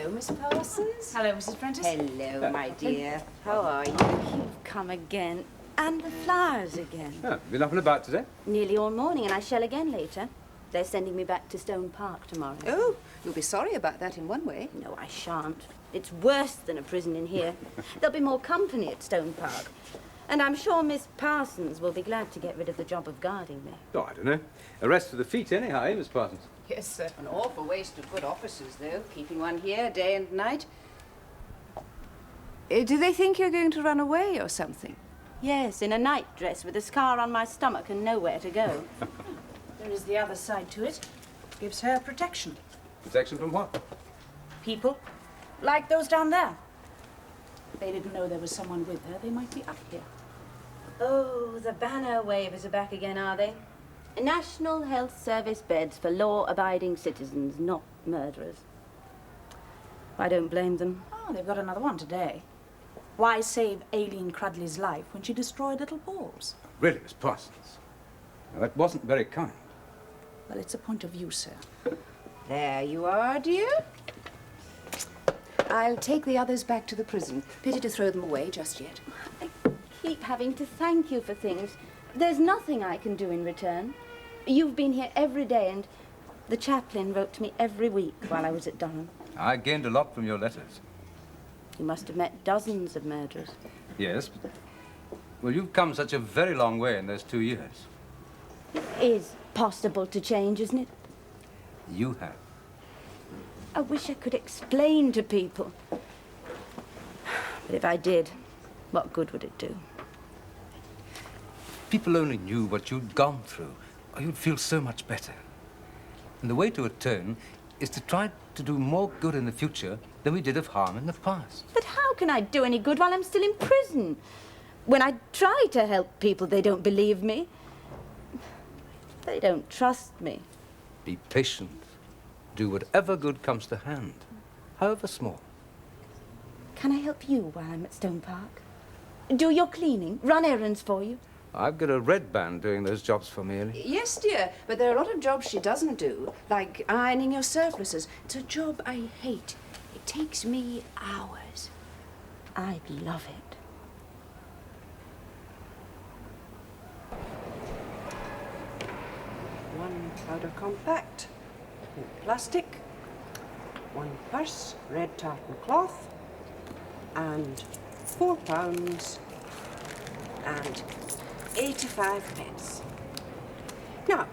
Hello, Miss Parsons. Hello, Mrs. Prentice. Hello, my dear. How are you? You've come again. And the flowers again. Oh, been up and about today? Nearly all morning, and I shall again later. They're sending me back to Stone Park tomorrow. Oh, you'll be sorry about that in one way. No, I shan't. It's worse than a prison in here. There'll be more company at Stone Park. And I'm sure Miss Parsons will be glad to get rid of the job of guarding me. Oh, I don't know. A rest for the feet anyhow, eh, Miss Parsons? Yes, sir. An awful waste of good officers, though, keeping one here day and night. Do they think you're going to run away or something? Yes, in a nightdress with a scar on my stomach and nowhere to go. There is the other side to it. Gives her protection. Protection from what? People, like those down there. If they didn't know there was someone with her, they might be up here. Oh, the banner wavers are back again, are they? National Health Service beds for law-abiding citizens, not murderers. I don't blame them. Oh, they've got another one today. Why save Aileen Cruddley's life when she destroyed little Paul's? Really, Miss Parsons? Now, that wasn't very kind. Well, it's a point of view, sir. There you are, dear. I'll take the others back to the prison. Pity to throw them away just yet. I keep having to thank you for things. There's nothing I can do in return. You've been here every day, and the chaplain wrote to me every week while I was at Durham. I gained a lot from your letters. You must have met dozens of murderers. Yes, but... Well, you've come such a very long way in those 2 years. It is possible to change, isn't it? You have. I wish I could explain to people. But if I did, what good would it do? If people only knew what you'd gone through, you'd feel so much better. And the way to atone is to try to do more good in the future than we did of harm in the past. But how can I do any good while I'm still in prison? When I try to help people, they don't believe me. They don't trust me. Be patient. Do whatever good comes to hand, however small. Can I help you while I'm at Stone Park? Do your cleaning, run errands for you? I've got a red band doing those jobs for me, Ellie. Yes, dear, but there are a lot of jobs she doesn't do, like ironing your surpluses. It's a job I hate. It takes me hours. I'd love it. One powder compact, in plastic, one purse, red tartan cloth, and £4 and 85 pence. Now,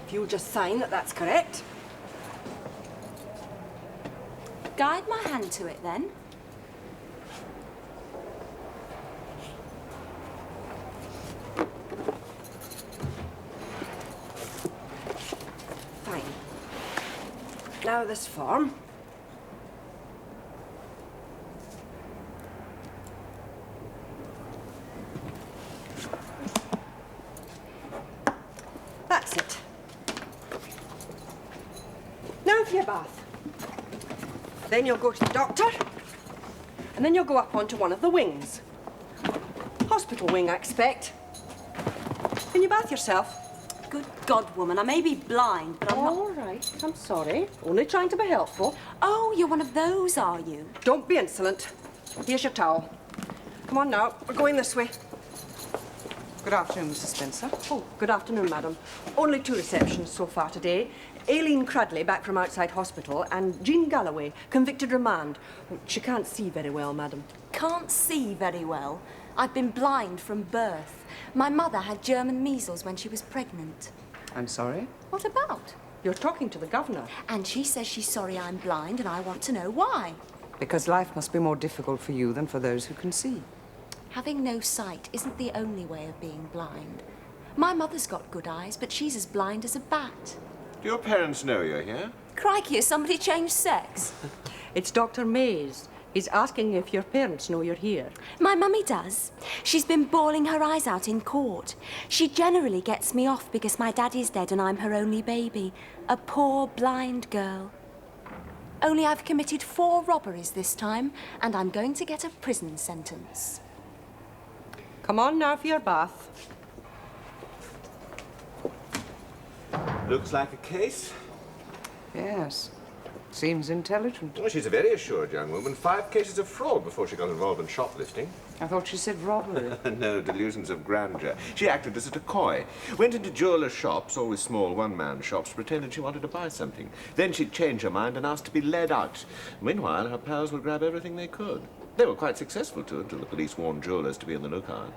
if you'll just sign that that's correct. Guide my hand to it, then. Fine. Now this form. That's it. Now for your bath. Then you'll go to the doctor, and then you'll go up onto one of the wings. Hospital wing, I expect. Can you bath yourself? Good God, woman, I may be blind, but I'm not... All right, I'm sorry. Only trying to be helpful. Oh, you're one of those, are you? Don't be insolent. Here's your towel. Come on now, we're going this way. Good afternoon, Mrs. Spencer. Oh, good afternoon, madam. Only 2 receptions so far today. Aileen Cruddley, back from outside hospital, and Jean Galloway, convicted remand. She can't see very well, madam. Can't see very well. I've been blind from birth. My mother had German measles when she was pregnant. I'm sorry? What about? You're talking to the governor. And she says she's sorry I'm blind and I want to know why. Because life must be more difficult for you than for those who can see. Having no sight isn't the only way of being blind. My mother's got good eyes, but she's as blind as a bat. Do your parents know you're here? Crikey, has somebody changed sex? It's Dr. Mays. He's asking if your parents know you're here. My mummy does. She's been bawling her eyes out in court. She generally gets me off because my daddy's dead and I'm her only baby. A poor blind girl. Only I've committed 4 robberies this time, and I'm going to get a prison sentence. Come on now for your bath. Looks like a case. Yes. Seems intelligent. Well, she's a very assured young woman. 5 cases of fraud before she got involved in shoplifting. I thought she said robbery. No, delusions of grandeur. She acted as a decoy. Went into jeweller's shops, always small one-man shops, pretended she wanted to buy something. Then she'd change her mind and ask to be led out. Meanwhile, her pals would grab everything they could. They were quite successful, too, until the police warned jewellers to be on the lookout.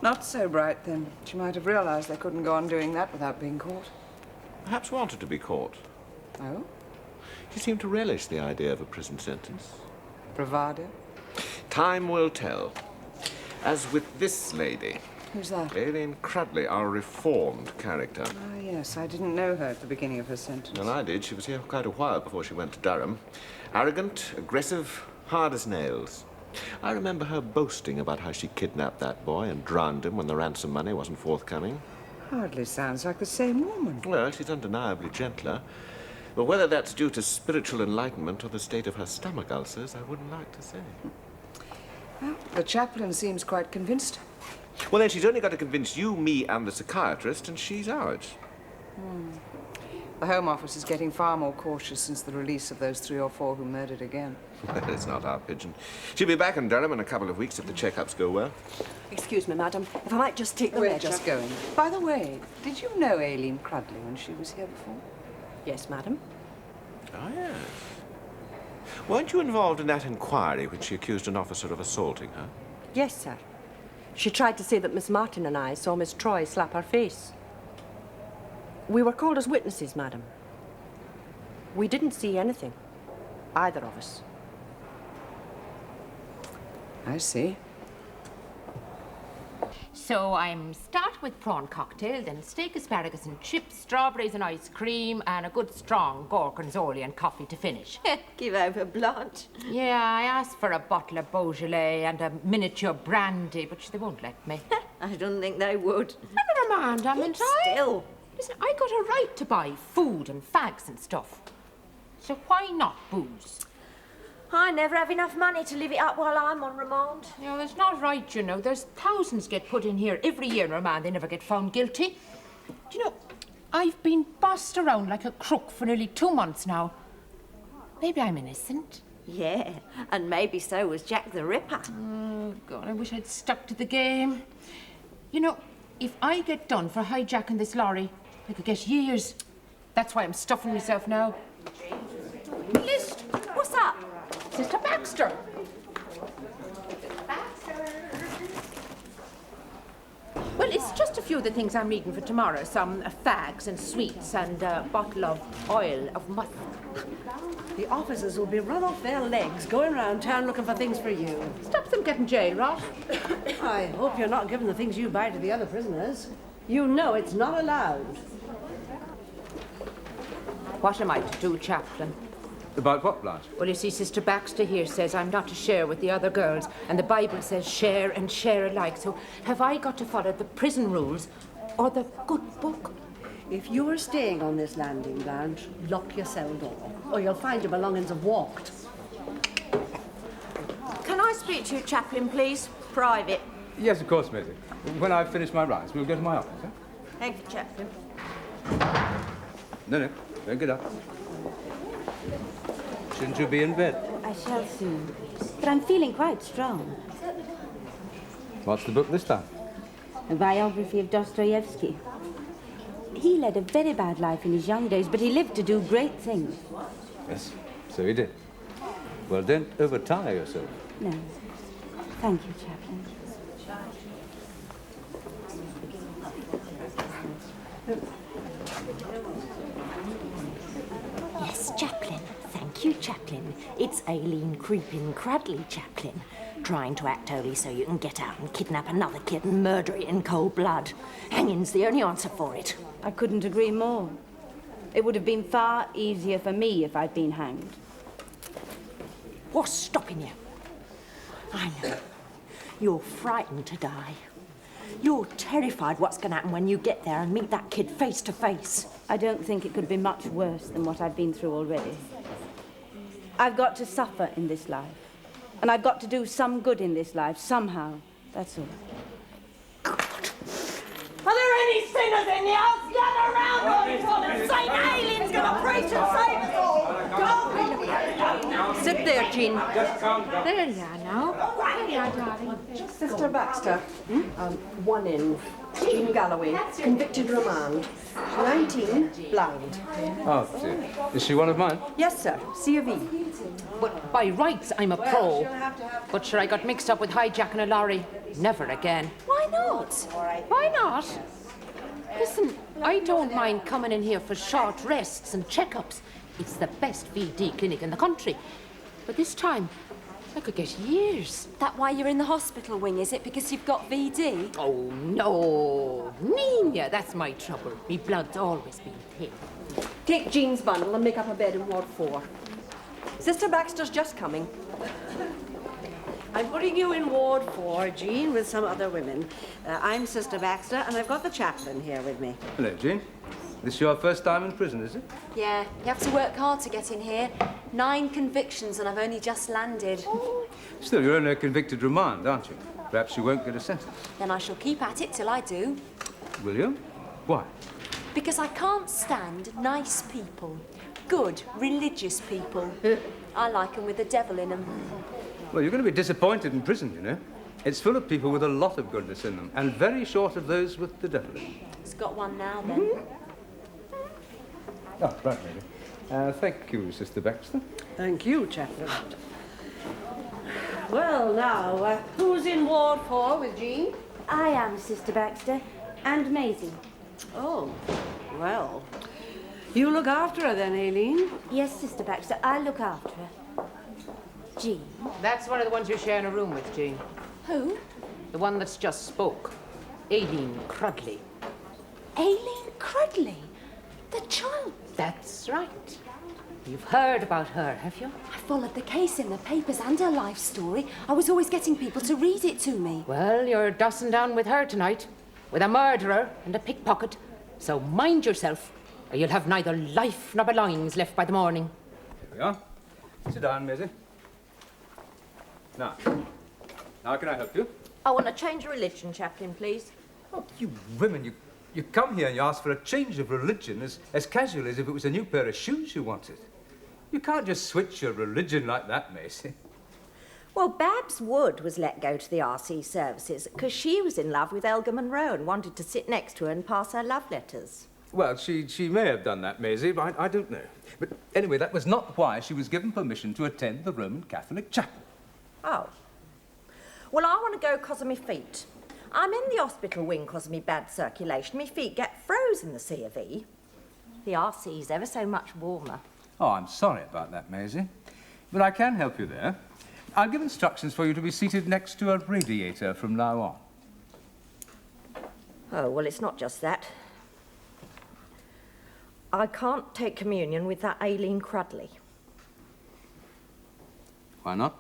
Not so bright, then. She might have realized they couldn't go on doing that without being caught. Perhaps wanted to be caught. Oh? She seemed to relish the idea of a prison sentence. Bravado? Time will tell. As with this lady. Who's that? Aileen Cruddley, our reformed character. Ah, yes. I didn't know her at the beginning of her sentence. Well, I did. She was here quite a while before she went to Durham. Arrogant, aggressive, hard as nails. I remember her boasting about how she kidnapped that boy and drowned him when the ransom money wasn't forthcoming. Hardly sounds like the same woman. Well, she's undeniably gentler. But whether that's due to spiritual enlightenment or the state of her stomach ulcers, I wouldn't like to say. Well, the chaplain seems quite convinced. Well, then she's only got to convince you, me, and the psychiatrist, and she's ours. The Home Office is getting far more cautious since the release of those 3 or 4 who murdered again. Well, it's not our pigeon. She'll be back in Durham in a couple of weeks if the checkups go well. Excuse me, madam, if I might just take the We're measure. just going. By the way, did you know Aileen Cruddley when she was here before? Yes, madam. Oh, yes. Weren't you involved in that inquiry when she accused an officer of assaulting her? Yes, sir. She tried to say that Miss Martin and I saw Miss Troy slap her face. We were called as witnesses, madam. We didn't see anything, either of us. I see. So I'm start with prawn cocktail, then steak, asparagus and chips, strawberries and ice cream, and a good strong gorgonzola and coffee to finish. Give over blood. Yeah, I asked for a bottle of Beaujolais and a miniature brandy, but they won't let me. I don't think they would. Never mind, haven't I? Still. Listen, I got a right to buy food and fags and stuff. So why not booze? I never have enough money to live it up while I'm on remand. You know, it's not right, you know. There's thousands get put in here every year in remand. They never get found guilty. Do you know, I've been bossed around like a crook for nearly 2 months now. Maybe I'm innocent. Yeah, and maybe so was Jack the Ripper. Oh, God, I wish I'd stuck to the game. You know, if I get done for hijacking this lorry, I could get years. That's why I'm stuffing myself now. List! What's up? Sister Baxter. Well, it's just a few of the things I'm reading for tomorrow. Some fags and sweets and a bottle of oil of mustard. The officers will be run off their legs going around town looking for things for you. Stops them getting jail rot. I hope you're not giving the things you buy to the other prisoners. You know it's not allowed. What am I to do, Chaplain? About what, Blanche? Well, you see, Sister Baxter here says I'm not to share with the other girls, and the Bible says share and share alike. So have I got to follow the prison rules or the good book? If you're staying on this landing, Blanche, lock your cell door, or you'll find your belongings have walked. Can I speak to you, Chaplain, please? Private. Yes, of course, Maisie. When I've finished my rides, we'll go to my office, eh? Thank you, Chaplain. No, don't get up. Shouldn't you be in bed? I shall soon. But I'm feeling quite strong. What's the book this time? A biography of Dostoevsky. He led a very bad life in his young days, but he lived to do great things. Yes, so he did. Well, don't overtire yourself. No. Thank you, Chaplain. Yes, Chaplain. Thank you, Chaplain. It's Aileen Creepin' Cruddley, Chaplain. Trying to act holy so you can get out and kidnap another kid and murder it in cold blood. Hanging's the only answer for it. I couldn't agree more. It would have been far easier for me if I'd been hanged. What's stopping you? I know. You're frightened to die. You're terrified what's going to happen when you get there and meet that kid face to face. I don't think it could be much worse than what I've been through already. I've got to suffer in this life. And I've got to do some good in this life, somehow. That's all. Are there any sinners in the house? Gather around, all you want, and St. Aileen's going to preach and save us all! Go there, Jean. There you are now. There you are, darling. Sister Baxter. One in. Jean Galloway, convicted remand. 19, blind. Oh, dear. Is she one of mine? Yes, sir. C of E. But by rights, I'm a pro. But sure, I got mixed up with hijacking a lorry. Never again. Why not? Why not? Listen, I don't mind coming in here for short rests and checkups. It's the best VD clinic in the country. But this time, I could get years. That why you're in the hospital wing, is it? Because you've got VD? Oh, no. Nina, that's my trouble. Me blood's always been thin. Take Jean's bundle and make up a bed in Ward 4. Sister Baxter's just coming. I'm putting you in Ward 4, Jean, with some other women. I'm Sister Baxter, and I've got the chaplain here with me. Hello, Jean. This your first time in prison, is it? Yeah, you have to work hard to get in here. 9 convictions and I've only just landed. Still, you're only a convicted remand, aren't you? Perhaps you won't get a sentence. Then I shall keep at it till I do. Will you? Why? Because I can't stand nice people. Good, religious people. I like them with the devil in them. Well, you're going to be disappointed in prison, you know. It's full of people with a lot of goodness in them, and very short of those with the devil in them. It's got one now, then. Oh, right, lady. Thank you, Sister Baxter. Thank you, chaplain. Well, now, who's in Ward 4 with Jean? I am Sister Baxter, and Maisie. Oh, well. You look after her then, Aileen. Yes, Sister Baxter, I look after her. Jean. That's one of the ones you're sharing a room with, Jean. Who? The one that's just spoke. Aileen Cruddley. Aileen Cruddley? The child? That's right. You've heard about her, have you? I followed the case in the papers and her life story. I was always getting people to read it to me. Well, you're dossing down with her tonight, with a murderer and a pickpocket. So mind yourself, or you'll have neither life nor belongings left by the morning. Here we are. Sit down, Maisie. Now, how can I help you? I want to change religion, Chaplain, please. Oh, you women, you come here and you ask for a change of religion as casually as if it was a new pair of shoes you wanted. You can't just switch your religion like that, Maisie. Well, Babs Wood was let go to the RC services because she was in love with Elga Monroe and wanted to sit next to her and pass her love letters. Well, she may have done that, Maisie, but I don't know. But anyway, that was not why she was given permission to attend the Roman Catholic chapel. Oh. Well, I want to go 'cause of my feet. I'm in the hospital wing 'cause of me bad circulation. My feet get froze in the C of E. The RC's ever so much warmer. Oh, I'm sorry about that, Maisie. But I can help you there. I'll give instructions for you to be seated next to a radiator from now on. Oh, well, it's not just that. I can't take communion with that Aileen Cruddley. Why not?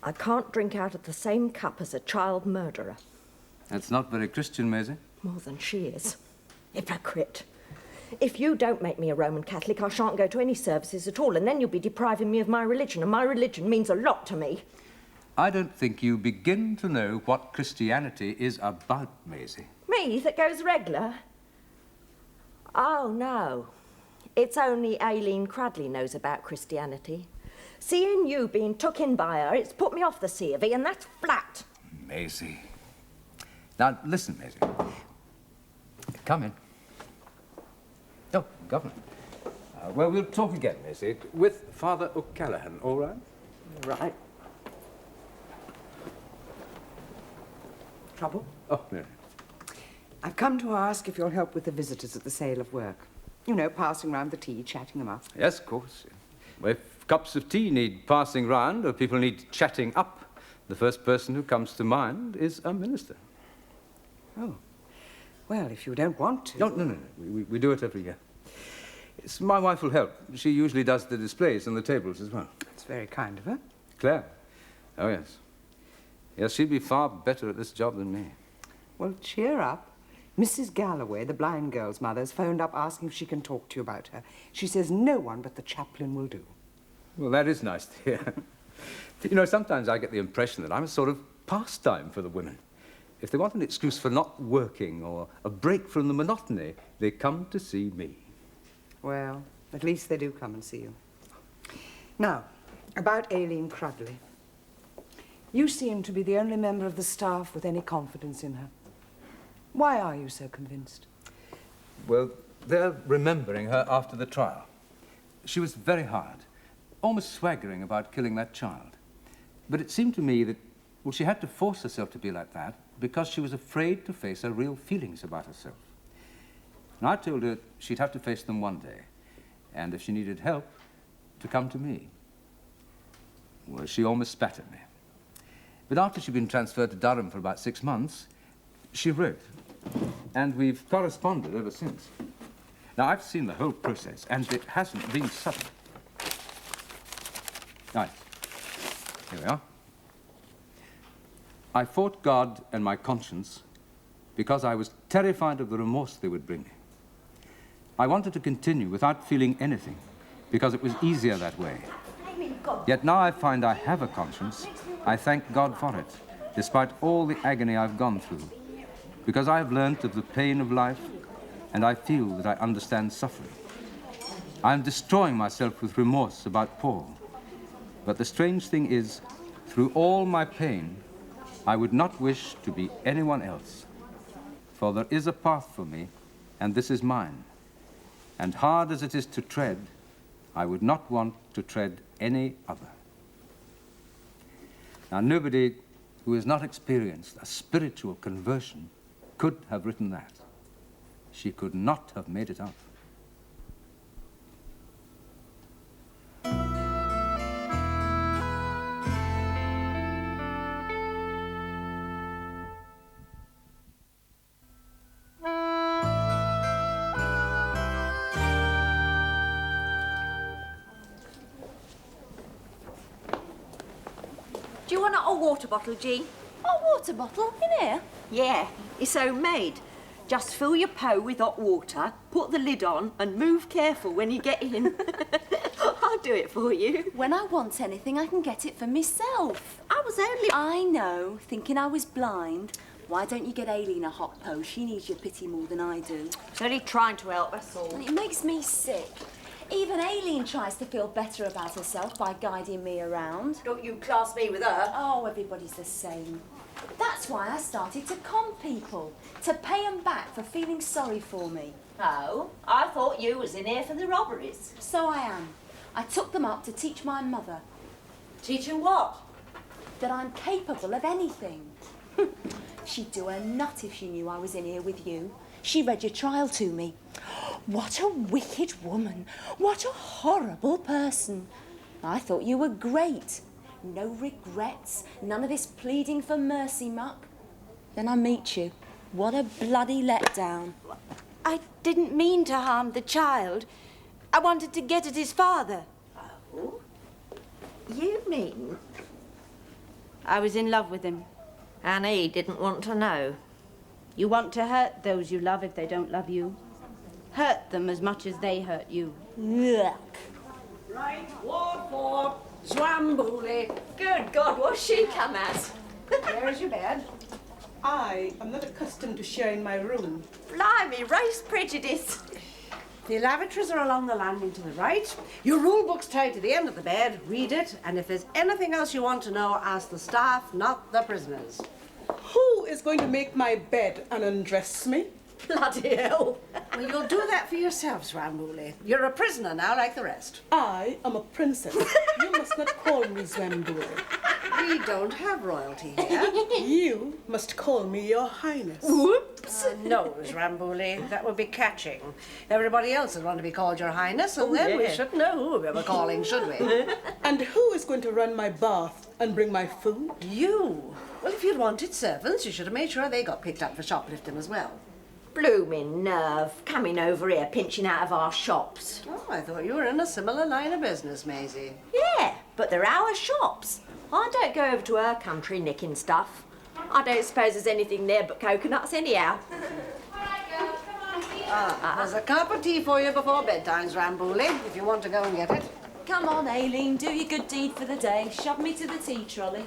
I can't drink out of the same cup as a child murderer. That's not very Christian, Maisie. More than she is. Hypocrite. If you don't make me a Roman Catholic, I shan't go to any services at all, and then you'll be depriving me of my religion, and my religion means a lot to me. I don't think you begin to know what Christianity is about, Maisie. Me, that goes regular? Oh, no. It's only Aileen Cruddley knows about Christianity. Seeing you being took in by her, it's put me off the C of E, and that's flat. Maisie. Now, listen, Maisie. Come in. Oh, Governor. Well, we'll talk again, Maisie, with Father O'Callaghan, all right? Right. Trouble? Oh, no. I've come to ask if you'll help with the visitors at the sale of work. You know, passing round the tea, chatting them up. Yes, of course. Well, if cups of tea need passing round or people need chatting up, the first person who comes to mind is a minister. Oh. Well, if you don't want to... No. We do it every year. It's my wife will help. She usually does the displays on the tables as well. That's very kind of her. Claire? Oh, yes. Yes, she'd be far better at this job than me. Well, cheer up. Mrs. Galloway, the blind girl's mother, has phoned up asking if she can talk to you about her. She says no one but the chaplain will do. Well, that is nice to hear. You know, sometimes I get the impression that I'm a sort of pastime for the women. If they want an excuse for not working or a break from the monotony, they come to see me. Well, at least they do come and see you. Now, about Aileen Cruddley. You seem to be the only member of the staff with any confidence in her. Why are you so convinced? Well, they're remembering her after the trial. She was very hard, almost swaggering about killing that child. But it seemed to me that, well, she had to force herself to be like that because she was afraid to face her real feelings about herself. And I told her she'd have to face them one day, and if she needed help, to come to me. Well, she almost spat at me. But after she'd been transferred to Durham for about 6 months, she wrote, and we've corresponded ever since. Now, I've seen the whole process, and it hasn't been subtle. Right. Here we are. I fought God and my conscience because I was terrified of the remorse they would bring me. I wanted to continue without feeling anything because it was easier that way. Yet now I find I have a conscience. I thank God for it, despite all the agony I've gone through, because I have learnt of the pain of life, and I feel that I understand suffering. I am destroying myself with remorse about Paul. But the strange thing is, through all my pain, I would not wish to be anyone else. For there is a path for me, and this is mine. And hard as it is to tread, I would not want to tread any other. Now, nobody who has not experienced a spiritual conversion could have written that. She could not have made it up. Do you want a hot water bottle, Jean? Hot water bottle in here? Yeah, it's homemade. Just fill your pot with hot water, put the lid on, and move careful when you get in. I'll do it for you. When I want anything, I can get it for myself. I was only... I know, thinking I was blind. Why don't you get Aileen a hot pot? She needs your pity more than I do. She's only trying to help us all. And it makes me sick. Even Aileen tries to feel better about herself by guiding me around. Don't you class me with her? Oh, everybody's the same. That's why I started to con people, to pay them back for feeling sorry for me. Oh, I thought you was in here for the robberies. So I am. I took them up to teach my mother. Teach her what? That I'm capable of anything. She'd do a nut if she knew I was in here with you. She read your trial to me. What a wicked woman. What a horrible person. I thought you were great. No regrets, none of this pleading for mercy muck. Then I meet you. What a bloody letdown. I didn't mean to harm the child. I wanted to get at his father. Oh? You mean? I was in love with him. And he didn't want to know. You want to hurt those you love if they don't love you. Hurt them as much as they hurt you. Yuck. Right, Ward 4, Zwambuli. Good God, what's she come at? There's your bed. I am not accustomed to sharing my room. Blimey, race prejudice. The lavatories are along the landing to the right. Your rule book's tied to the end of the bed. Read it, and if there's anything else you want to know, ask the staff, not the prisoners. Who is going to make my bed and undress me? Bloody hell. Well, you'll do that for yourself, Zwambuli. You're a prisoner now, like the rest. I am a princess. You must not call me Zwambuli. We don't have royalty here. You must call me Your Highness. Whoops. No, Zwambuli, that would be catching. Everybody else would want to be called Your Highness, and then we shouldn't know who we were calling, should we? And who is going to run my bath and bring my food? You. Well, if you'd wanted servants, you should have made sure they got picked up for shoplifting as well. Blooming nerve, coming over here pinching out of our shops. Oh, I thought you were in a similar line of business, Maisie. Yeah, but they're our shops. I don't go over to her country nicking stuff. I don't suppose there's anything there but coconuts anyhow. There's a cup of tea for you before bedtime, Zwambuli, if you want to go and get it. Come on, Aileen, do your good deed for the day. Shove me to the tea trolley.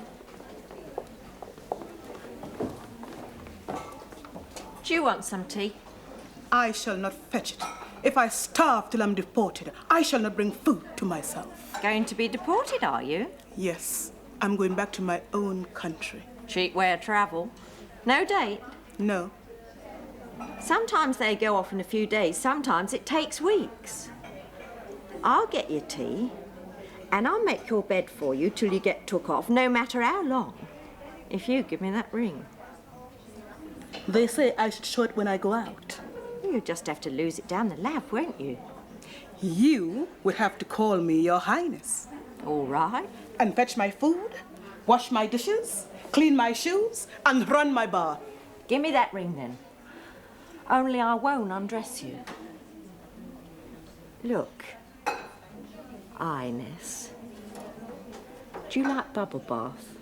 Do you want some tea? I shall not fetch it. If I starve till I'm deported, I shall not bring food to myself. Going to be deported, are you? Yes, I'm going back to my own country. Cheap way of travel. No date? No. Sometimes they go off in a few days, sometimes it takes weeks. I'll get you tea, and I'll make your bed for you till you get took off, no matter how long, if you give me that ring. They say I should show it when I go out. You'll just have to lose it down the lab, won't you? You will have to call me Your Highness. All right. And fetch my food, wash my dishes, clean my shoes, and run my bath. Give me that ring, then. Only I won't undress you. Look, Highness, do you like bubble bath?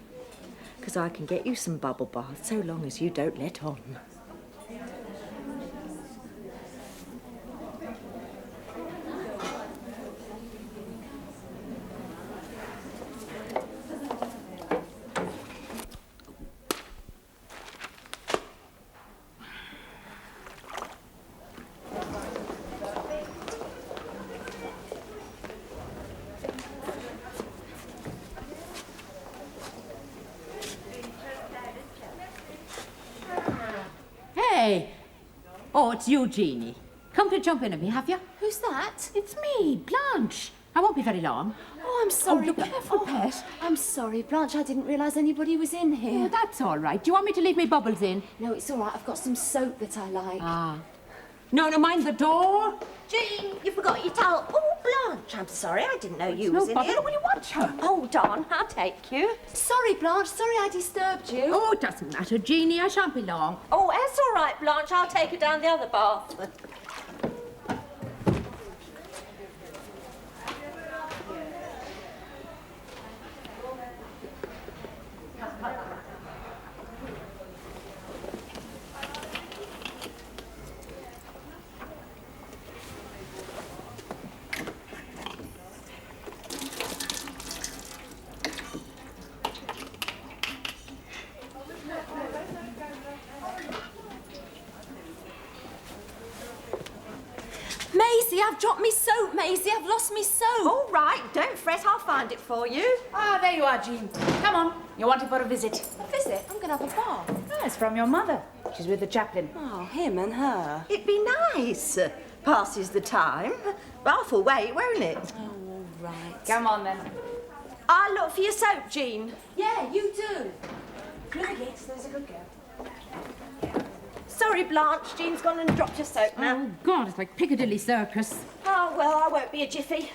Because I can get you some bubble bath so long as you don't let on. Hey! Oh, it's you, Jeannie. Come to jump in at me, have you? Who's that? It's me, Blanche. I won't be very long. Oh, I'm sorry. Oh, look careful, Pet. I'm sorry, Blanche. I didn't realise anybody was in here. Oh, that's all right. Do you want me to leave me bubbles in? No, it's all right. I've got some soap that I like. Ah. No, mind the door. Jean, you forgot your towel. Oh, Blanche, I'm sorry. I didn't know you was in bother. here. Will you watch her? Hold on, I'll take you. Sorry, Blanche. Sorry I disturbed you. Oh, it doesn't matter, Jeannie. I shan't be long. Oh, that's all right, Blanche. I'll take her down the other bath. Maisie, I've dropped me soap, Maisie. I've lost me soap. All right, don't fret. I'll find it for you. Ah, there you are, Jean. Come on. You're wanted for a visit. A visit? I'm going to have a bath. Ah, it's from your mother. She's with the chaplain. Oh, him and her. It'd be nice. Passes the time. Bath will wait, won't it? Oh, all right. Come on, then. I'll look for your soap, Jean. Yeah, you do. Through the gates, there's a good girl. Sorry, Blanche. Jean's gone and dropped your soap now. Oh, God, it's like Piccadilly Circus. Oh, well, I won't be a jiffy.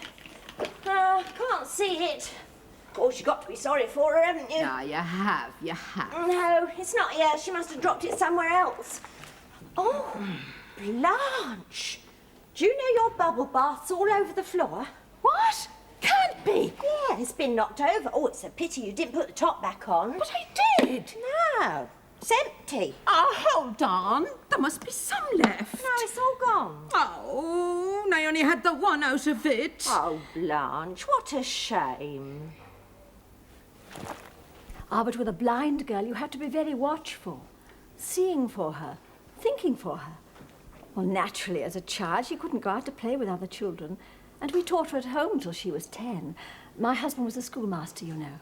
Can't see it. Of course, you've got to be sorry for her, haven't you? Yeah, you have. No, it's not here. She must have dropped it somewhere else. Oh, Blanche. Do you know your bubble bath's all over the floor? What? Can't be. Yeah, it's been knocked over. Oh, it's a pity you didn't put the top back on. But I did. No, it's empty. Oh, hold on. There must be some left. No, it's all gone. Oh, and I only had the one out of it. Oh, Blanche, what a shame. Ah, but with a blind girl, you have to be very watchful, seeing for her, thinking for her. Well, naturally, as a child, she couldn't go out to play with other children, and we taught her at home till she was 10. My husband was a schoolmaster, you know.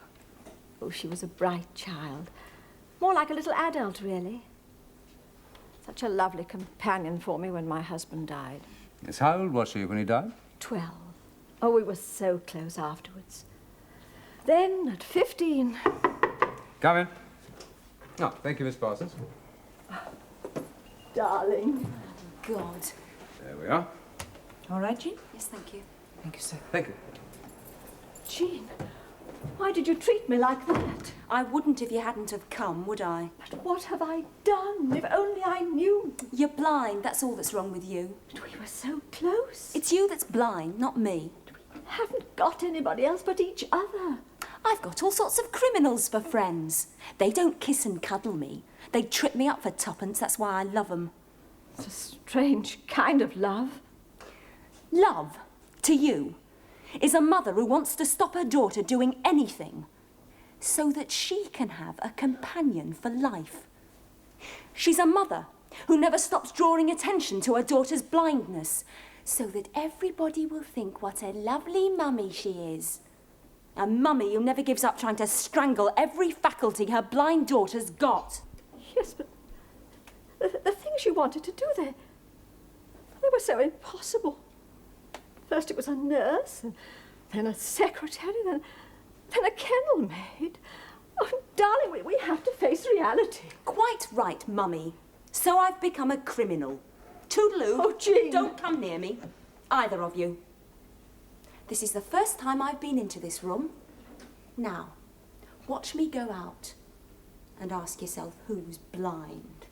Oh, she was a bright child. More like a little adult, really. Such a lovely companion for me when my husband died. Yes, how old was she when he died? 12. Oh, we were so close afterwards. Then, at 15... Come in. Oh, thank you, Miss Parsons. Darling. God. There we are. All right, Jean? Yes, thank you. Thank you, sir. Thank you. Jean, why did you treat me like that? I wouldn't if you hadn't have come, would I? But what have I done? If only I knew. You're blind. That's all that's wrong with you. But we were so close. It's you that's blind, not me. We haven't got anybody else but each other. I've got all sorts of criminals for friends. They don't kiss and cuddle me. They trip me up for tuppence. That's why I love them. It's a strange kind of love. Love, to you, is a mother who wants to stop her daughter doing anything so that she can have a companion for life. She's a mother who never stops drawing attention to her daughter's blindness so that everybody will think what a lovely mummy she is. A mummy who never gives up trying to strangle every faculty her blind daughter's got. Yes, but the things you wanted to do, they were so impossible. First it was a nurse, and then a secretary, then a kennel maid. Oh, darling, we have to face reality. Quite right, Mummy. So I've become a criminal. Toodaloo. Oh, Jean. Don't come near me, either of you. This is the first time I've been into this room. Now, watch me go out and ask yourself who's blind.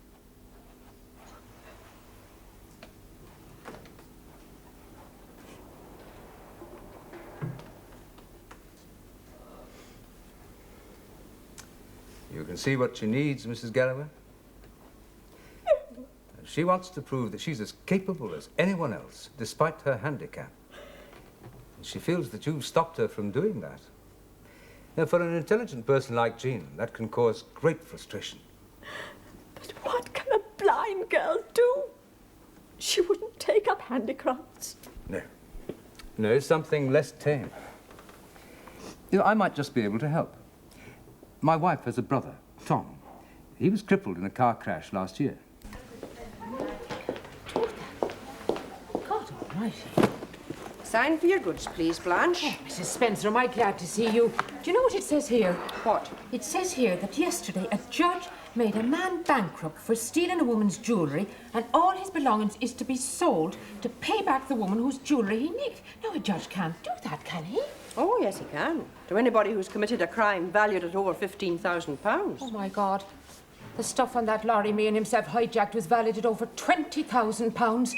You can see what she needs, Mrs. Galloway. She wants to prove that she's as capable as anyone else, despite her handicap. And she feels that you've stopped her from doing that. Now, for an intelligent person like Jean, that can cause great frustration. But what can a blind girl do? She wouldn't take up handicrafts. No. No, something less tame. You know, I might just be able to help. My wife has a brother, Tom. He was crippled in a car crash last year. God almighty. Sign for your goods, please, Blanche. Oh, Mrs. Spencer, am I glad to see you. Do you know what it says here? What? It says here that yesterday a judge made a man bankrupt for stealing a woman's jewellery, and all his belongings is to be sold to pay back the woman whose jewellery he nicked. No, a judge can't do that, can he? Oh, yes, he can. To anybody who's committed a crime valued at over £15,000. Oh, my God. The stuff on that lorry me and himself hijacked was valued at over £20,000.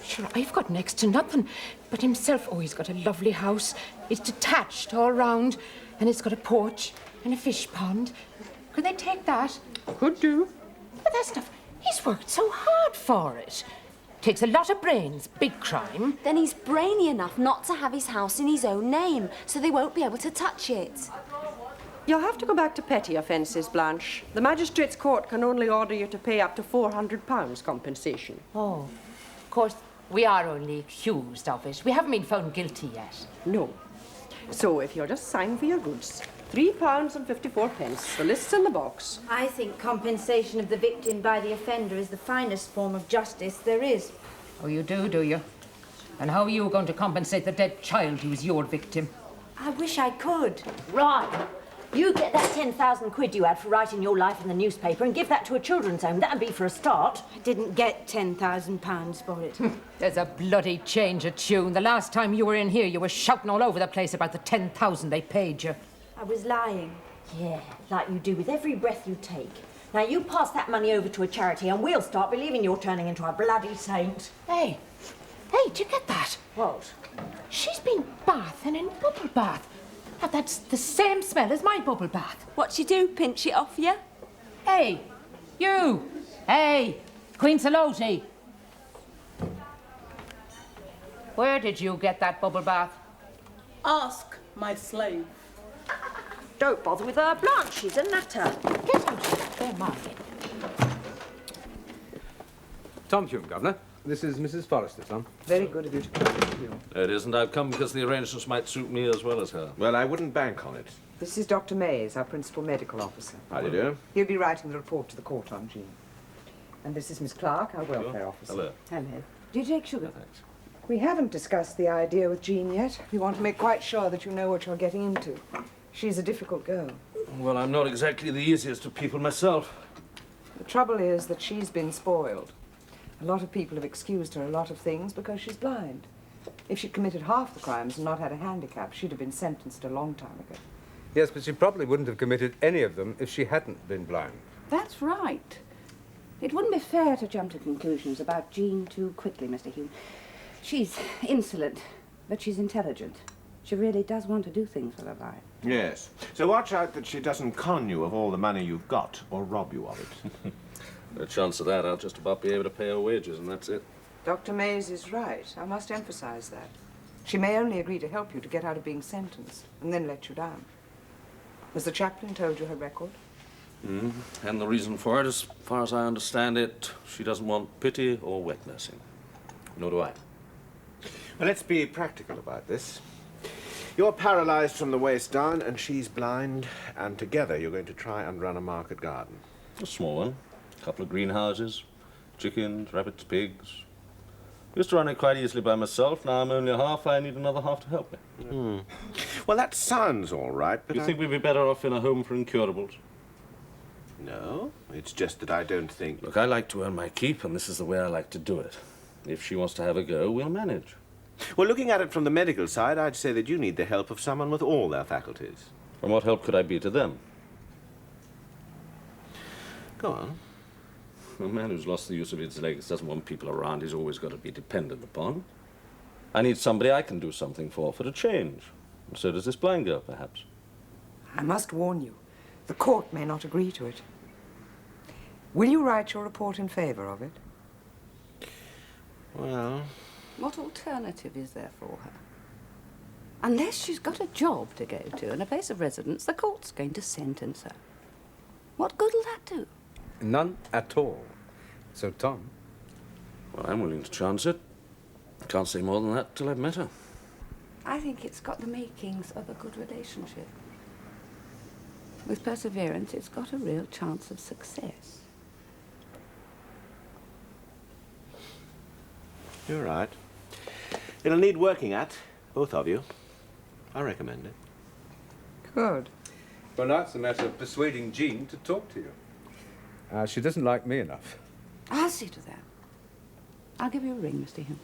Sure, I've got next to nothing. But himself, oh, he's got a lovely house. It's detached all round, and it's got a porch and a fish pond. Could they take that? Could do. But that stuff, he's worked so hard for it. Takes a lot of brains, big crime. Then he's brainy enough not to have his house in his own name, so they won't be able to touch it. You'll have to go back to petty offences, Blanche. The magistrate's court can only order you to pay up to £400 compensation. Oh, of course, we are only accused of it. We haven't been found guilty yet. No. So if you'll just sign for your goods, £3.54. The list's in the box. I think compensation of the victim by the offender is the finest form of justice there is. Oh, you do you? And how are you going to compensate the dead child who was your victim? I wish I could. Right. You get that 10,000 quid you had for writing your life in the newspaper and give that to a children's home. That'd be for a start. I didn't get £10,000 for it. There's a bloody change of tune. The last time you were in here, you were shouting all over the place about the 10,000 they paid you. I was lying. Yeah, like you do with every breath you take. Now, you pass that money over to a charity and we'll start believing you're turning into a bloody saint. Hey, do you get that? What? She's been bathing in bubble bath. Now, that's the same smell as my bubble bath. What you do, pinch it off you? Hey, you! Hey, Queen Saloti! Where did you get that bubble bath? Ask my slave. Don't bother with her, Blanche. She's a nutter. Get out of there, Margaret. Tom Hume, Governor. This is Mrs. Forrester, Tom. Very good of you to come here. It isn't. I've come because the arrangements might suit me as well as her. Well, I wouldn't bank on it. This is Dr. Mays, our principal medical officer. How do you do? He'll be writing the report to the court on Jean. And this is Miss Clark, our welfare officer. Hello. Hello. Do you take sugar? No, thanks. We haven't discussed the idea with Jean yet. We want to make quite sure that you know what you're getting into. She's a difficult girl. Well, I'm not exactly the easiest of people myself. The trouble is that she's been spoiled. A lot of people have excused her a lot of things because she's blind. If she'd committed half the crimes and not had a handicap, she'd have been sentenced a long time ago. Yes, but she probably wouldn't have committed any of them if she hadn't been blind. That's right. It wouldn't be fair to jump to conclusions about Jean too quickly, Mr. Hume. She's insolent, but she's intelligent. She really does want to do things for her life. Yes. So watch out that she doesn't con you of all the money you've got or rob you of it. No chance of that. I'll just about be able to pay her wages, and that's it. Dr. Mays is right. I must emphasize that. She may only agree to help you to get out of being sentenced and then let you down. Has the chaplain told you her record? And the reason for it, as far as I understand it, she doesn't want pity or wet nursing. Nor do I. Well, let's be practical about this. You're paralysed from the waist down, and she's blind, and together you're going to try and run a market garden. A small one. A couple of greenhouses, chickens, rabbits, pigs. Used to run it quite easily by myself. Now I'm only a half. I need another half to help me. Well, that sounds all right, but You think we'd be better off in a home for incurables? No, it's just that I don't think... Look, I like to earn my keep, and this is the way I like to do it. If she wants to have a go, we'll manage. Well, looking at it from the medical side, I'd say that you need the help of someone with all their faculties. And what help could I be to them? Go on. A man who's lost the use of his legs doesn't want people around he's always got to be dependent upon. I need somebody I can do something for a change. And so does this blind girl, perhaps. I must warn you, the court may not agree to it. Will you write your report in favour of it? Well... What alternative is there for her? Unless she's got a job to go to and a place of residence, the court's going to sentence her. What good will that do? None at all. So, Tom? Well, I'm willing to chance it. Can't say more than that till I've met her. I think it's got the makings of a good relationship. With perseverance, it's got a real chance of success. You're right. It'll need working at, both of you. I recommend it. Good. Well, now it's a matter of persuading Jean to talk to you. She doesn't like me enough. I'll see to that. I'll give you a ring, Mr. Hume.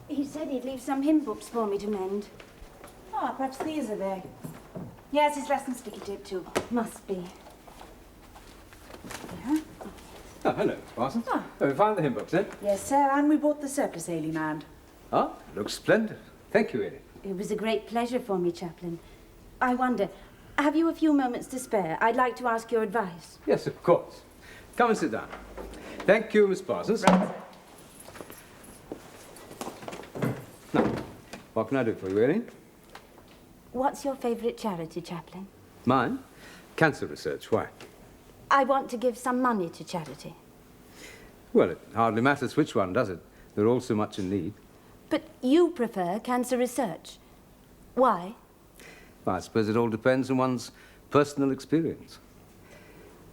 He said he'd leave some hymn books for me to mend. Oh, perhaps these are there. Yes, his lesson sticky tape too. Must be. Yeah. Oh, hello, Parsons. Oh, we found the hymn books, then? Yes, sir, and we bought the surplice, Aileen, and... Ah, looks splendid. Thank you, Aileen. It was a great pleasure for me, Chaplain. I wonder, have you a few moments to spare? I'd like to ask your advice. Yes, of course. Come and sit down. Thank you, Miss Parsons. Right. Now, what can I do for you, Aileen? What's your favourite charity, Chaplain? Mine? Cancer research. Why? I want to give some money to charity. Well, it hardly matters which one, does it? They're all so much in need. But you prefer cancer research. Why? Well, I suppose it all depends on one's personal experience.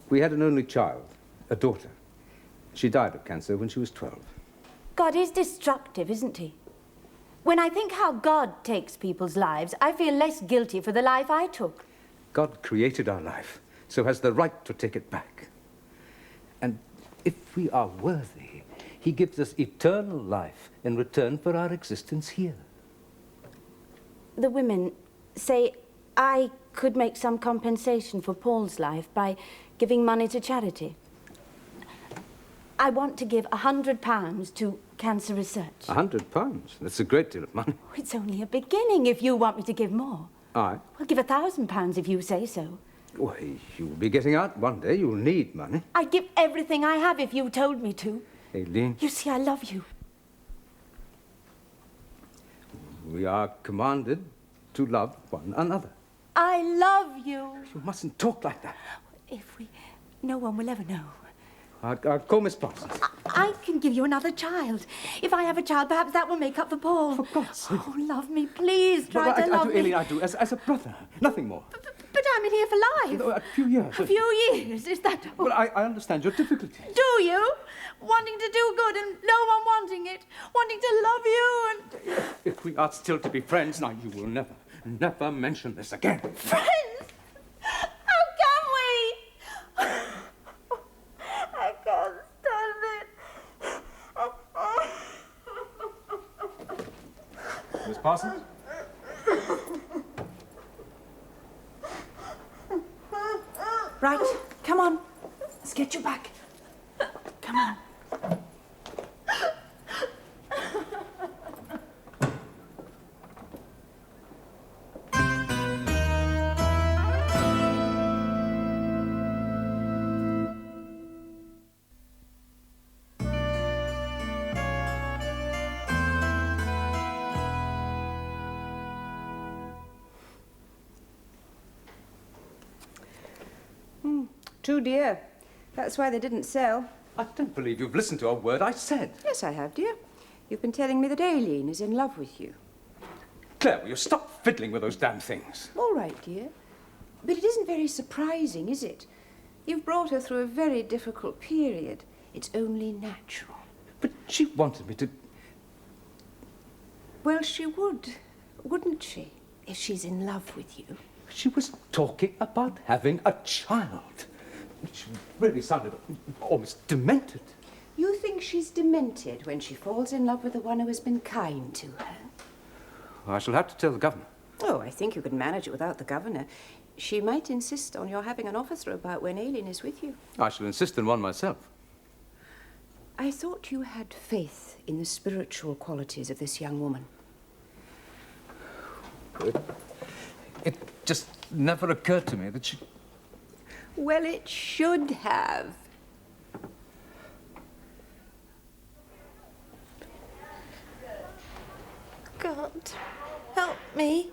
We had an only child, a daughter. She died of cancer when she was 12. God is destructive, isn't he? When I think how God takes people's lives, I feel less guilty for the life I took. God created our life, so has the right to take it back. And if we are worthy, he gives us eternal life in return for our existence here. The women say I could make some compensation for Paul's life by giving money to charity. I want to give £100 to cancer research. £100? That's a great deal of money. Oh, it's only a beginning if you want me to give more. Aye. I'll give £1,000 if you say so. Well, you'll be getting out one day. You'll need money. I'd give everything I have if you told me to. Aileen. You see, I love you. We are commanded to love one another. I love you. You mustn't talk like that. If we... No one will ever know. I'll call Miss Parsons. I can give you another child. If I have a child, perhaps that will make up for Paul. For God's sake. Oh, love me, please. Try to love I do, me. Aileen, I do. As a brother. Nothing more. But I'm in here for life. A few years. A few years, is that all? Well, I understand your difficulties. Do you? Wanting to do good and no one wanting it. Wanting to love you and... If we are still to be friends, now you will never mention this again. Friends? How can we? I can't stand it. Miss Parsons? Right, come on. Let's get you back. Come on. Too dear. That's why they didn't sell. I don't believe you've listened to a word I said. Yes, I have, dear. You've been telling me that Aileen is in love with you. Claire, will you stop fiddling with those damn things? All right, dear. But it isn't very surprising, is it? You've brought her through a very difficult period. It's only natural. But she wanted me to... Well, she would, wouldn't she, if she's in love with you? She was talking about having a child. She really sounded almost demented. You think she's demented when she falls in love with the one who has been kind to her? I shall have to tell the governor. Oh, I think you could manage it without the governor. She might insist on your having an officer about when Aileen is with you. I shall insist on one myself. I thought you had faith in the spiritual qualities of this young woman. It just never occurred to me that she... Well, it should have. God, help me.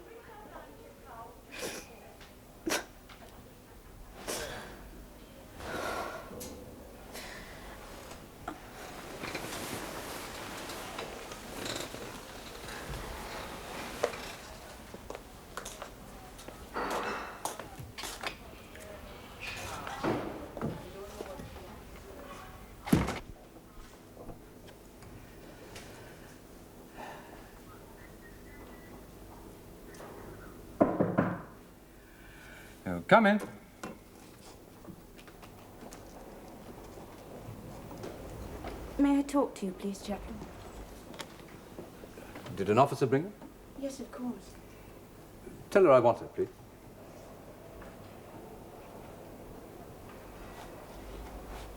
Come in. May I talk to you, please, Chaplain? Did an officer bring her? Yes, of course. Tell her I want her, please.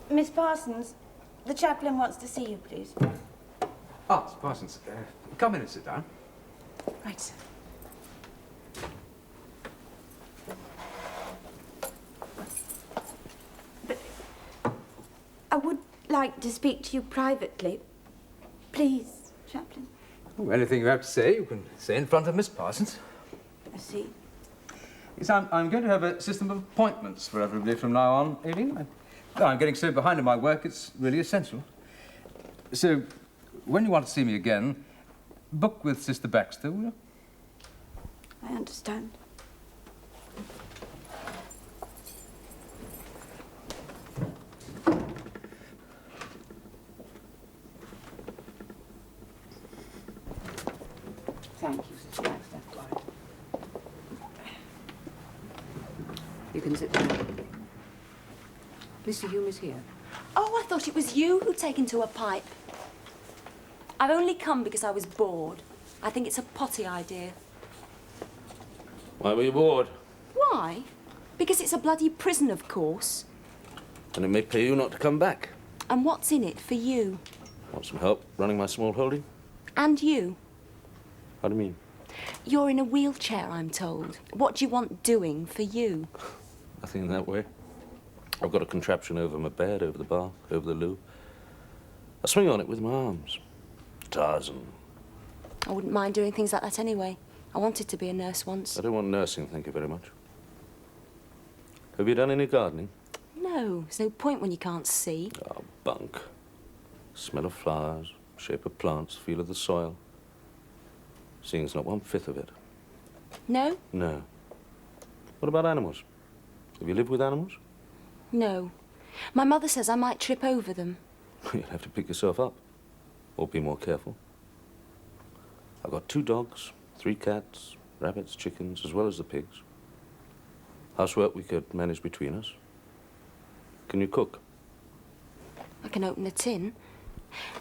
Miss Parsons, the chaplain wants to see you, please. Ah, Miss Parsons, come in and sit down. Right, sir. I would like to speak to you privately. Please, Chaplain. Oh, anything you have to say, you can say in front of Miss Parsons. I see. Yes, I'm going to have a system of appointments for everybody from now on, Aileen. I'm getting so behind in my work, it's really essential. So, when you want to see me again, book with Sister Baxter, will you? I understand. Thank you, Sister Baxter. You can sit down. Mr. Hume is here. Oh, I thought it was you who'd taken to a pipe. I've only come because I was bored. I think it's a potty idea. Why were you bored? Why? Because it's a bloody prison, of course. And it may pay you not to come back. And what's in it for you? Want some help running my small holding? And you? How do you mean? You're in a wheelchair, I'm told. What do you want doing for you? Nothing in that way. I've got a contraption over my bed, over the bar, over the loo. I swing on it with my arms. Tarzan. I wouldn't mind doing things like that anyway. I wanted to be a nurse once. I don't want nursing, thank you very much. Have you done any gardening? No, there's no point when you can't see. Oh, bunk. Smell of flowers, shape of plants, feel of the soil. Seeing's not 1/5 of it. No? No. What about animals? Have you lived with animals? No. My mother says I might trip over them. You'll have to pick yourself up. Or be more careful. I've got 2 dogs, 3 cats, rabbits, chickens, as well as the pigs. Housework we could manage between us. Can you cook? I can open a tin.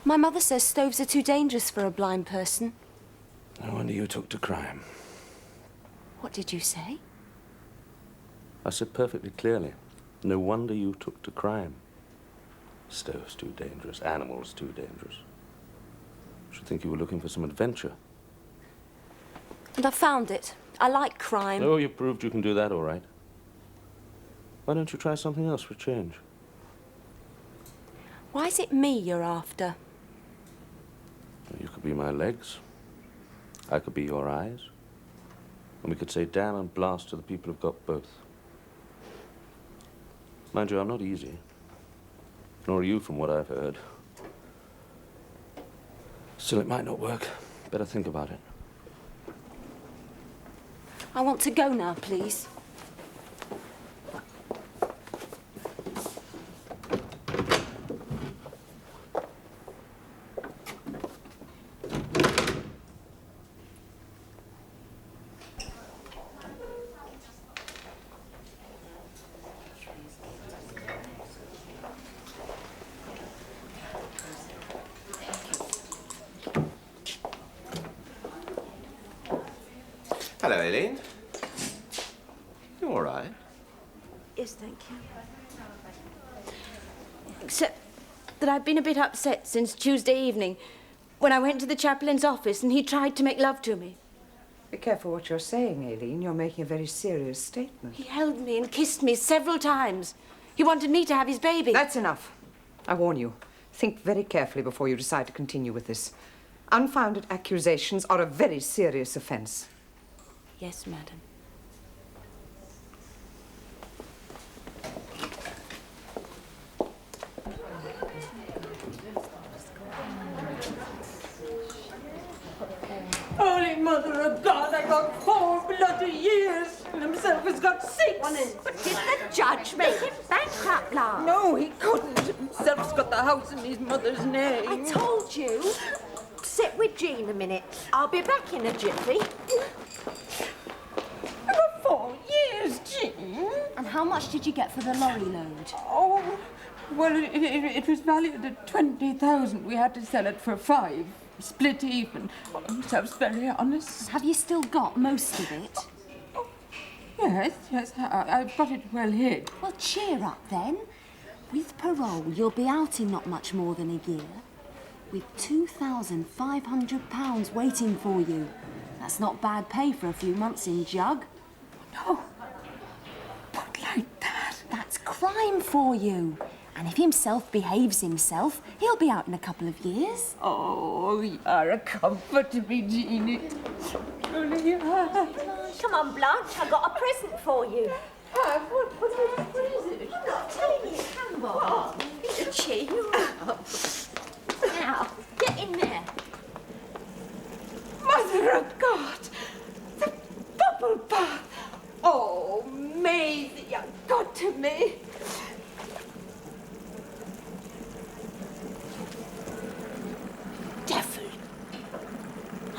My mother says stoves are too dangerous for a blind person. No wonder you took to crime. What did you say? I said perfectly clearly. No wonder you took to crime. Stoves too dangerous, animals too dangerous. Should think you were looking for some adventure. And I found it. I like crime. Oh, you proved you can do that all right. Why don't you try something else for a change? Why is it me you're after? You could be my legs. I could be your eyes. And we could say damn and blast to the people who've got both. Mind you, I'm not easy. Nor are you, from what I've heard. Still, it might not work. Better think about it. I want to go now, please. Hello, Aileen. You all right? Yes, thank you. Except that I've been a bit upset since Tuesday evening, when I went to the chaplain's office and he tried to make love to me. Be careful what you're saying, Aileen. You're making a very serious statement. He held me and kissed me several times. He wanted me to have his baby. That's enough. I warn you. Think very carefully before you decide to continue with this. Unfounded accusations are a very serious offence. Yes, madam. Holy Mother of God, I got 4 bloody years, and himself has got 6. But did the judge make him bankrupt, love? No, he couldn't. Himself's got the house in his mother's name. I told you. Sit with Jean a minute. I'll be back in a jiffy. I got 4 years, Jean. And how much did you get for the lorry load? Oh, well, it was valued at 20,000. We had to sell it for 5. Split even. Oh, himself's very honest. Have you still got most of it? Yes, I've got it well hid. Well, cheer up then. With parole, you'll be out in not much more than a year, with £2,500 waiting for you. That's not bad pay for a few months in Jug. No, not like that. That's crime for you. And if himself behaves himself, he'll be out in a couple of years. Oh, you are a comfort to me, Jeannie. Truly you are. Come on, Blanche, I've got a present for you. What is a present? I'm not telling you, come on. To cheer you up. Now, get in there. Mother of God! The bubble bath! Oh, Maisie, you got to me. Devil.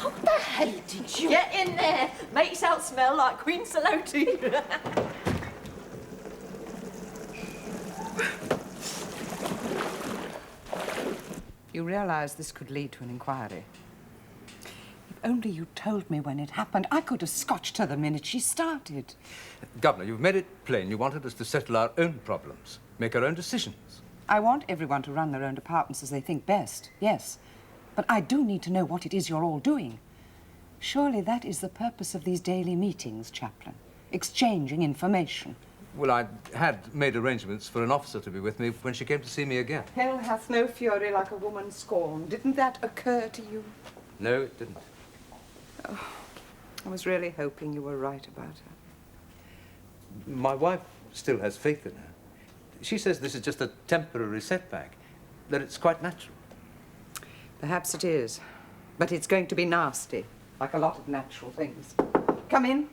What the hell did you... Get in there. Make yourself smell like Queen Saloti. You realise this could lead to an inquiry. If only you told me when it happened, I could have scotched her the minute she started. Governor, you've made it plain you wanted us to settle our own problems, make our own decisions. I want everyone to run their own departments as they think best, yes. But I do need to know what it is you're all doing. Surely that is the purpose of these daily meetings, Chaplain. Exchanging information. Well, I had made arrangements for an officer to be with me when she came to see me again. Hell hath no fury like a woman scorned. Didn't that occur to you? No, it didn't. Oh, I was really hoping you were right about her. My wife still has faith in her. She says this is just a temporary setback, that it's quite natural. Perhaps it is, but it's going to be nasty, like a lot of natural things. Come in.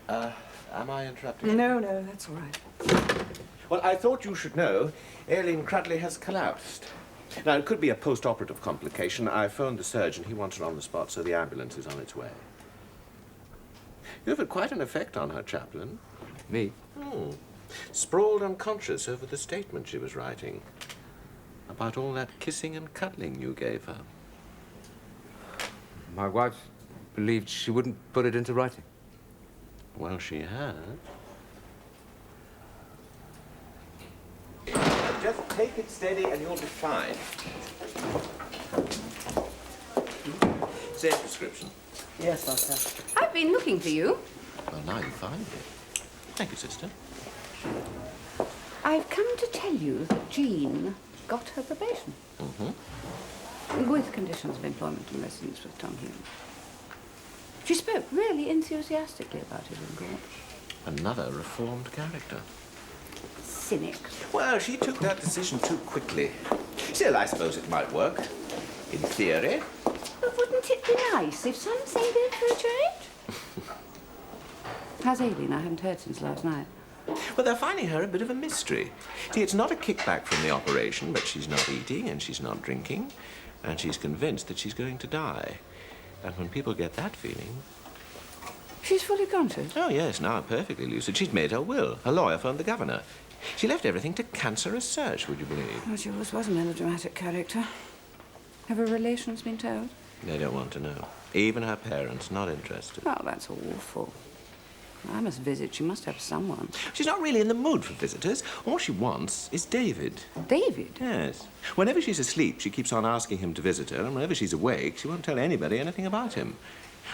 Am I interrupting? No, that's all right. Well, I thought you should know Aileen Cruddley has collapsed. Now, it could be a post-operative complication. I phoned the surgeon. He wants her on the spot, so the ambulance is on its way. You've had quite an effect on her, Chaplain. Me? Sprawled unconscious over the statement she was writing about all that kissing and cuddling you gave her. My wife believed she wouldn't put it into writing. Well, she has. Just take it steady and you'll be fine. Same prescription. Yes, Doctor. I've been looking for you. Well, now you find it. Thank you, sister. I've come to tell you that Jean got her probation. With conditions of employment and residence with Tom Hume. She spoke really enthusiastically about it in court. Another reformed character. cynic. Well, she took that decision too quickly. Still, I suppose it might work. In theory. But wouldn't it be nice if something did for a change? How's Aileen? I haven't heard since last night. Well, they're finding her a bit of a mystery. See, it's not a kickback from the operation, but she's not eating and she's not drinking, and she's convinced that she's going to die. And when people get that feeling... She's fully conscious? Oh, yes, now perfectly lucid. She's made her will. Her lawyer phoned the governor. She left everything to cancer research, would you believe? Oh, she always was a melodramatic character. Have her relations been told? They don't want to know. Even her parents, not interested. Oh, that's awful. I must visit. She must have someone. She's not really in the mood for visitors. All she wants is David. David? Yes. Whenever she's asleep, she keeps on asking him to visit her, and whenever she's awake, she won't tell anybody anything about him.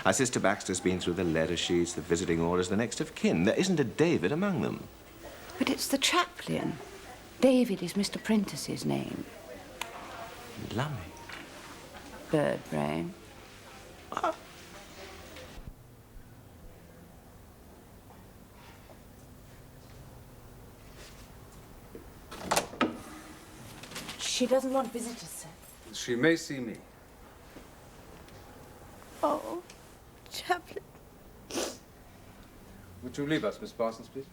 Our sister Baxter's been through the letter sheets, the visiting orders, the next of kin. There isn't a David among them. But it's the chaplain. David is Mr. Prentice's name. Lummy. Bird brain. She doesn't want visitors, sir. She may see me. Oh, Chaplain. Would you leave us, Miss Parsons, please?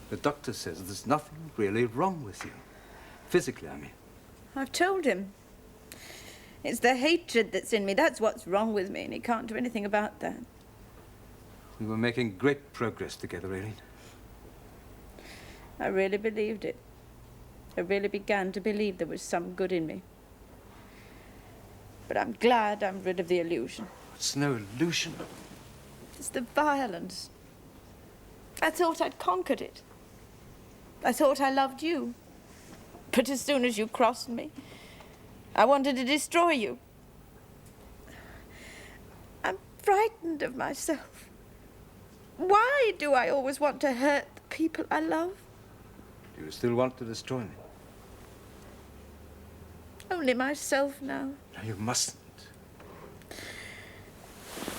The doctor says there's nothing really wrong with you. Physically, I mean. I've told him. It's the hatred that's in me. That's what's wrong with me, and he can't do anything about that. We were making great progress together, Aileen. I really believed it. I really began to believe there was some good in me. But I'm glad I'm rid of the illusion. It's no illusion. It's the violence. I thought I'd conquered it. I thought I loved you. But as soon as you crossed me, I wanted to destroy you. I'm frightened of myself. Why do I always want to hurt the people I love? Do you still want to destroy me? Only myself now. No, you mustn't.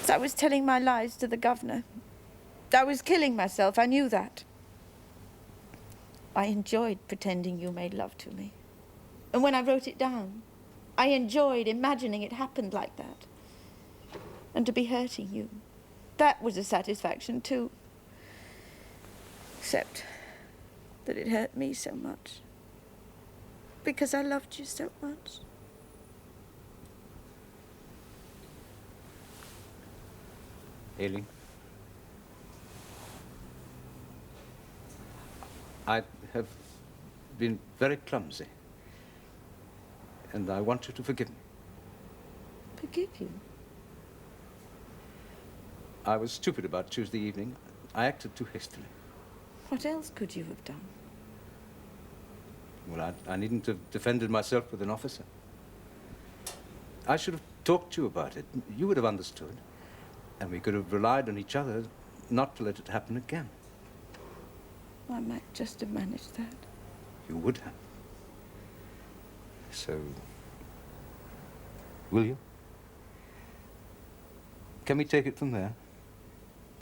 So I was telling my lies to the governor. I was killing myself, I knew that. I enjoyed pretending you made love to me. And when I wrote it down, I enjoyed imagining it happened like that. And to be hurting you, that was a satisfaction too. Except that it hurt me so much. Because I loved you so much. Aileen? I have been very clumsy. And I want you to forgive me. Forgive you? I was stupid about Tuesday evening. I acted too hastily. What else could you have done? Well, I needn't have defended myself with an officer. I should have talked to you about it. You would have understood. And we could have relied on each other not to let it happen again. I might just have managed that. You would have. So, will you? Can we take it from there?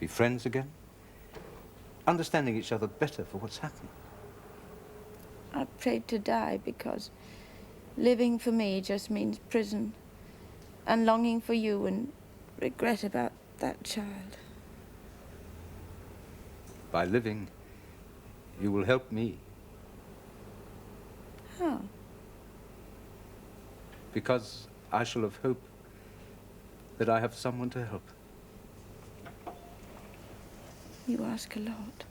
Be friends again? Understanding each other better for what's happened. I prayed to die because living for me just means prison and longing for you and regret about that child. By living, you will help me. How? Because I shall have hope that I have someone to help. You ask a lot.